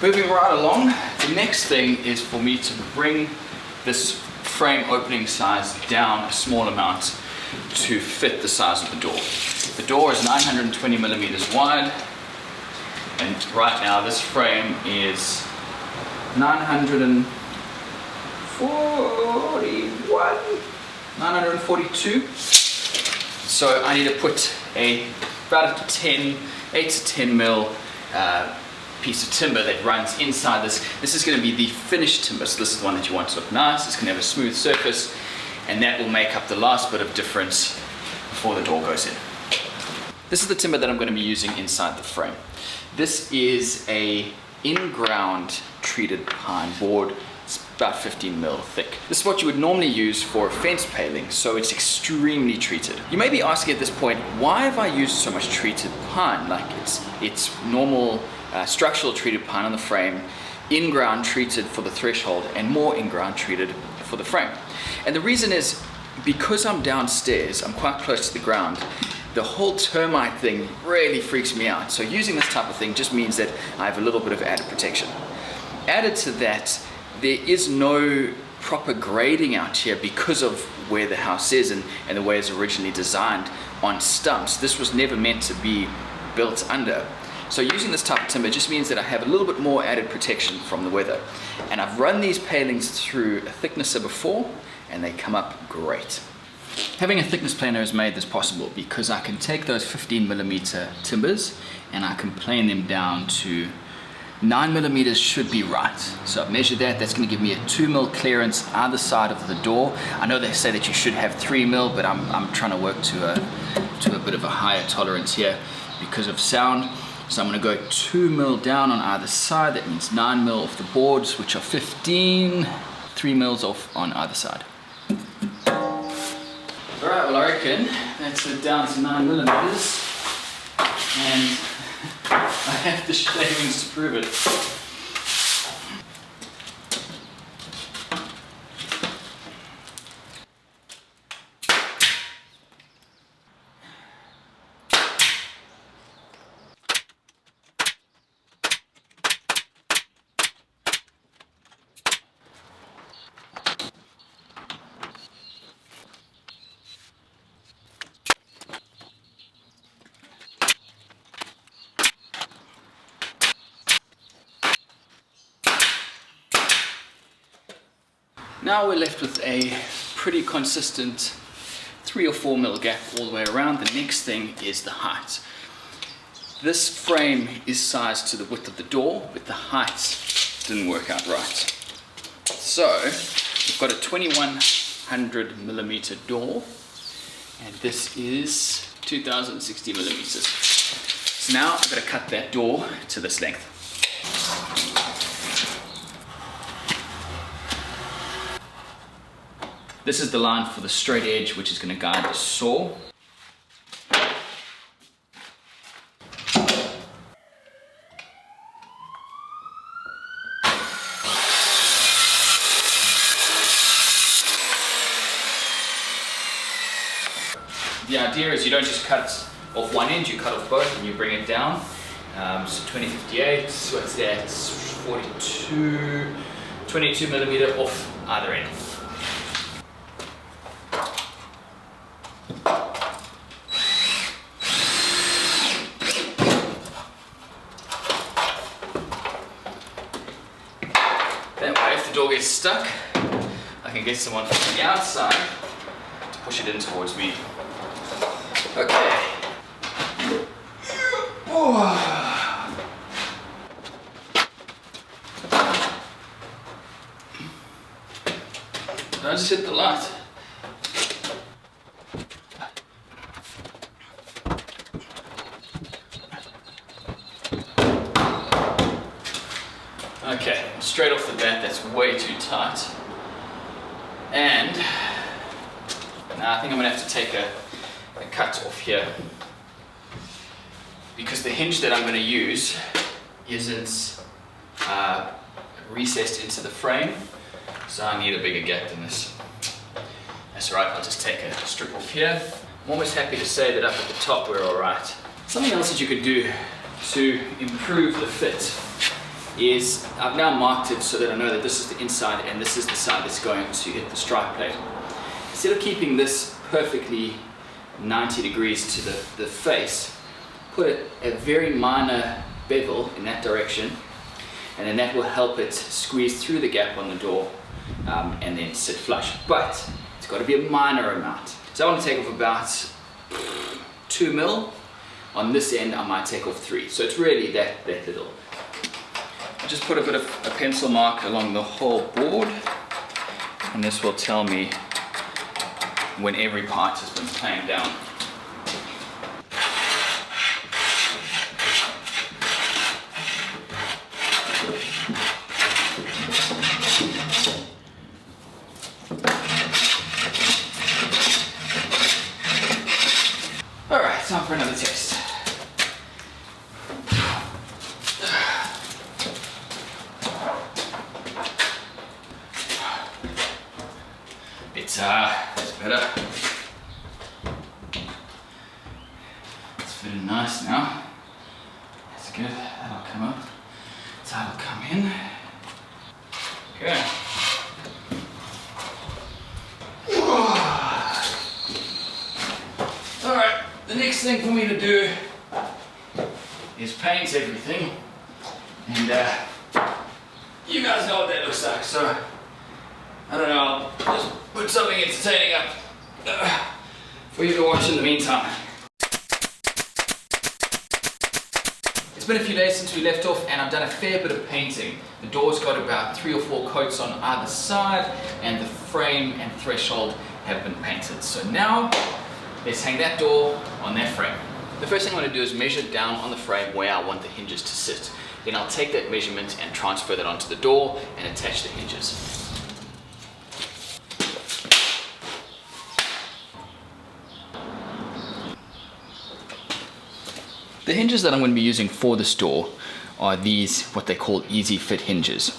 Moving right along, the next thing is for me to bring this frame opening size down a small amount to fit the size of the door. The door is 920 millimeters wide, and right now this frame is 942. So I need to put about a 8 to 10 mil piece of timber that runs inside this. This is going to be the finished timber, so this is the one that you want to look nice. It's going to have a smooth surface, and that will make up the last bit of difference before the door goes in. This is the timber that I'm going to be using inside the frame. This is a in-ground treated pine board. It's about 15 mil thick. This is what you would normally use for a fence paling, so it's extremely treated. You may be asking at this point, why have I used so much treated pine? Like it's normal structural treated pine on the frame, in-ground treated for the threshold, and more in-ground treated for the frame. And the reason is because I'm downstairs, I'm quite close to the ground, the whole termite thing really freaks me out. So using this type of thing just means that I have a little bit of added protection. Added to that, there is no proper grading out here because of where the house is and the way it's originally designed on stumps. This was never meant to be built under. So using this type of timber just means that I have a little bit more added protection from the weather. And I've run these palings through a thicknesser before, and they come up great. Having a thickness planer has made this possible because I can take those 15 millimeter timbers and I can plane them down to 9 millimeters should be right. So I've measured that. That's going to give me a 2 mil clearance either side of the door. I know they say that you should have 3 mil, but I'm trying to work to a bit of a higher tolerance here because of sound. So I'm going to go 2 mil down on either side. That means 9 mil off the boards, which are 15, 3 mils off on either side. Alright, well I reckon that's it down to 9 millimeters, and I have the shavings to prove it. Now we're left with a pretty consistent 3 or 4 mil gap all the way around. The next thing is the height. This frame is sized to the width of the door, but the height didn't work out right. So we've got a 2100 millimeter door, and this is 2060 millimeters. So now I've got to cut that door to this length. This is the line for the straight edge, which is going to guide the saw. The idea is you don't just cut off one end, you cut off both and you bring it down. So 2058, so what's that? 22 millimeter off either end. That way, if the door gets stuck, I can get someone from the outside to push it in towards me. Okay. Oh. Did I just hit the light? Okay, straight off the bat, that's way too tight. And now I think I'm going to have to take a cut off here, because the hinge that I'm going to use isn't recessed into the frame, so I need a bigger gap than this. That's alright, I'll just take a strip off here. I'm almost happy to say that up at the top we're alright. Something else that you could do to improve the fit is I've now marked it so that I know that this is the inside and this is the side that's going to hit the strike plate. Instead of keeping this perfectly 90 degrees to the face, put a very minor bevel in that direction, and then that will help it squeeze through the gap on the door and then sit flush. But it's got to be a minor amount. So I want to take off about 2 mil. On this end I might take off 3. So it's really that little. I just put a bit of a pencil mark along the whole board, and this will tell me when every part has been clamped down. Alright, time for another test. It's better. It's fitting nice now. That's good. That'll come up. That'll come in. Okay. Alright, the next thing for me to do is paint everything. And you guys know what that looks like, so I don't know, I'll just put something entertaining up for you to watch in the meantime. It's been a few days since we left off and I've done a fair bit of painting. The door's got about 3 or 4 coats on either side and the frame and threshold have been painted. So now, let's hang that door on that frame. The first thing I'm going to do is measure down on the frame where I want the hinges to sit. Then I'll take that measurement and transfer that onto the door and attach the hinges. The hinges that I'm going to be using for this door are these, what they call easy fit hinges.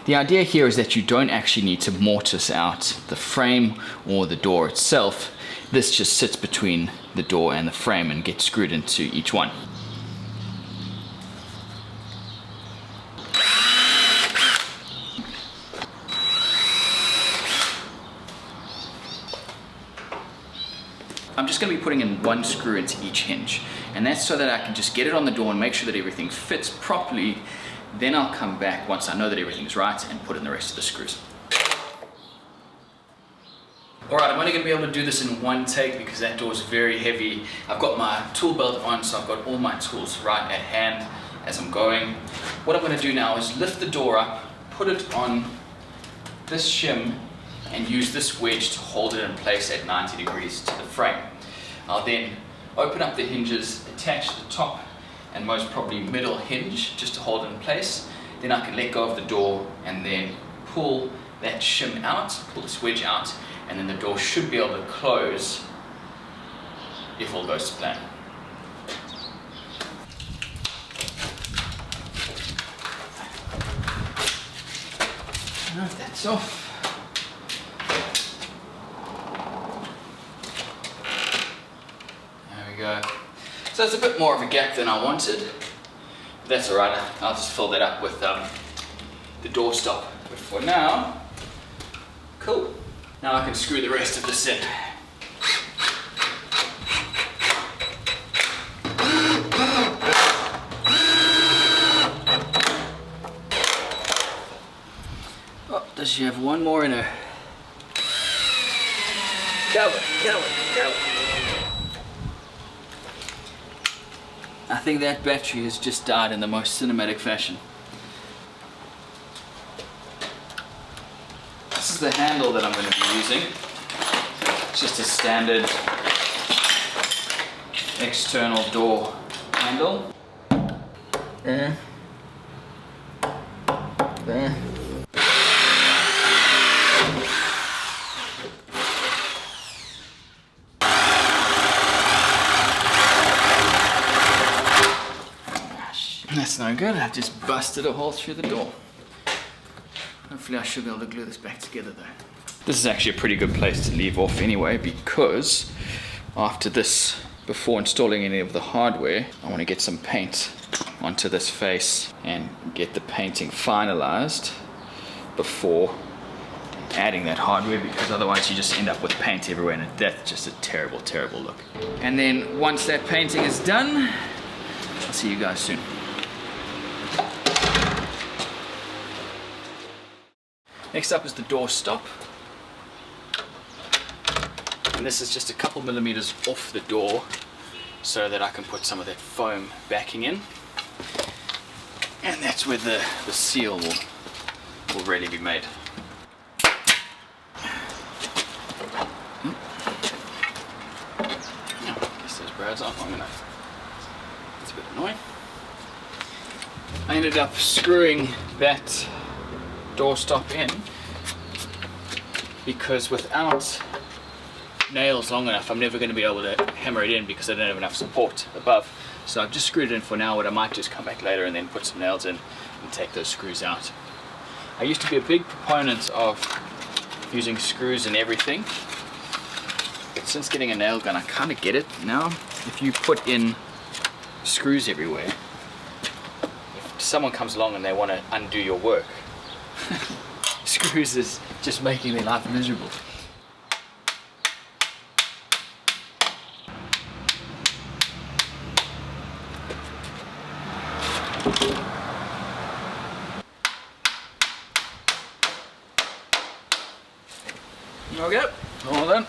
The idea here is that you don't actually need to mortise out the frame or the door itself. This just sits between the door and the frame and gets screwed into each one. I'm just going to be putting in 1 screw into each hinge, and that's so that I can just get it on the door and make sure that everything fits properly. Then I'll come back once I know that everything's right and put in the rest of the screws. Alright, I'm only going to be able to do this in 1 take because that door is very heavy. I've got my tool belt on, so I've got all my tools right at hand as I'm going. What I'm going to do now is lift the door up, put it on this shim, and use this wedge to hold it in place at 90 degrees to the frame. I'll then open up the hinges, attach the top and most probably middle hinge just to hold it in place. Then I can let go of the door and then pull that shim out, pull this wedge out, and then the door should be able to close if all goes to plan. Alright, that's off. Go. So it's a bit more of a gap than I wanted. That's alright, I'll just fill that up with the doorstop. But for now, cool. Now I can screw the rest of this in. Oh, does she have one more in her? Go, go, go. I think that battery has just died in the most cinematic fashion. This is the handle that I'm going to be using. It's just a standard external door handle. There. That's no good, I've just busted a hole through the door. Hopefully I should be able to glue this back together though. This is actually a pretty good place to leave off anyway, because after this, before installing any of the hardware, I want to get some paint onto this face and get the painting finalized before adding that hardware, because otherwise you just end up with paint everywhere and that's just a terrible, terrible look. And then once that painting is done, I'll see you guys soon. Next up is the door stop. And this is just a couple millimeters off the door so that I can put some of that foam backing in. And that's where the seal will really be made. Guess those brads aren't long enough. It's a bit annoying. I ended up screwing that door stop in because without nails long enough I'm never going to be able to hammer it in because I don't have enough support above. So I've just screwed it in for now, but I might just come back later and then put some nails in and take those screws out. I used to be a big proponent of using screws and everything, but since getting a nail gun I kind of get it now. If you put in screws everywhere, if someone comes along and they want to undo your work, screws is just making their life miserable. Okay, all done.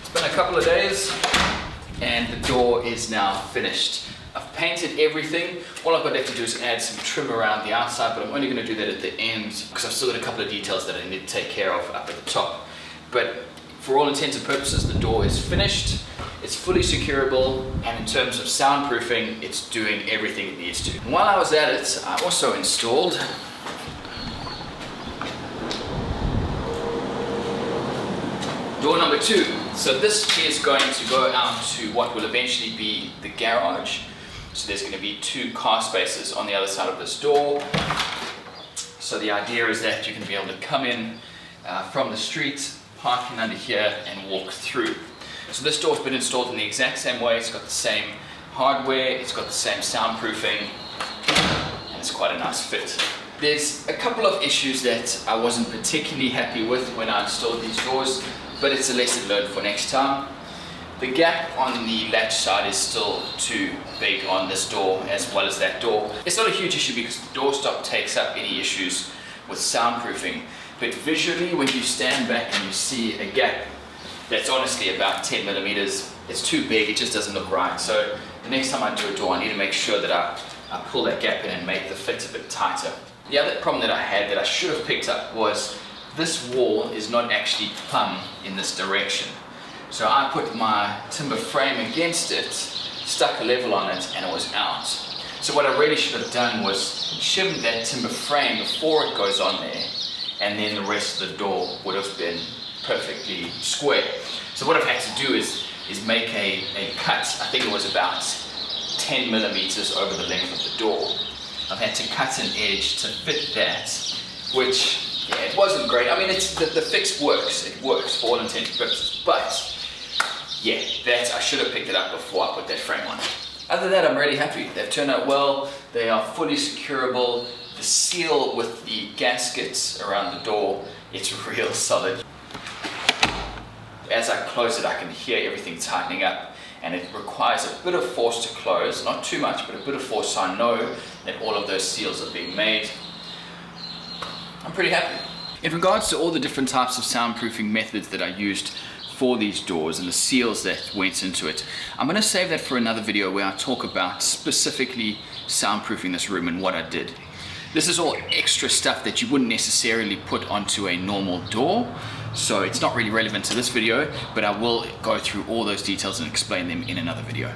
It's been a couple of days and the door is now finished. I've painted everything. All I've got left to do is add some trim around the outside, but I'm only going to do that at the end because I've still got a couple of details that I need to take care of up at the top. But for all intents and purposes, the door is finished. It's fully securable, and in terms of soundproofing, it's doing everything it needs to. And while I was at it, I also installed door number 2. So this is going to go out to what will eventually be the garage. So there's going to be 2 car spaces on the other side of this door. So the idea is that you're going to be able to come in from the street, park in under here and walk through. So this door's been installed in the exact same way. It's got the same hardware, it's got the same soundproofing, and it's quite a nice fit. There's a couple of issues that I wasn't particularly happy with when I installed these doors, but it's a lesson learned for next time. The gap on the latch side is still too big on this door as well as that door. It's not a huge issue because the door stop takes up any issues with soundproofing, but visually when you stand back and you see a gap that's honestly about 10 millimeters, it's too big, it just doesn't look right. So the next time I do a door, I need to make sure that I pull that gap in and make the fit a bit tighter. The other problem that I had that I should have picked up was this wall is not actually plumb in this direction. So I put my timber frame against it, stuck a level on it, and it was out. So what I really should have done was shimmed that timber frame before it goes on there, and then the rest of the door would have been perfectly square. So what I've had to do is make a cut. I think it was about 10 millimeters over the length of the door. I've had to cut an edge to fit that, which, yeah, it wasn't great. I mean, the fix works. It works for all intents and purposes, but yeah, I should have picked it up before I put that frame on. Other than that, I'm really happy. They've turned out well. They are fully securable. The seal with the gaskets around the door, it's real solid. As I close it, I can hear everything tightening up, and it requires a bit of force to close, not too much, but a bit of force, so I know that all of those seals are being made. I'm pretty happy. In regards to all the different types of soundproofing methods that I used for these doors and the seals that went into it, I'm going to save that for another video where I talk about specifically soundproofing this room and what I did. This is all extra stuff that you wouldn't necessarily put onto a normal door, so it's not really relevant to this video, but I will go through all those details and explain them in another video.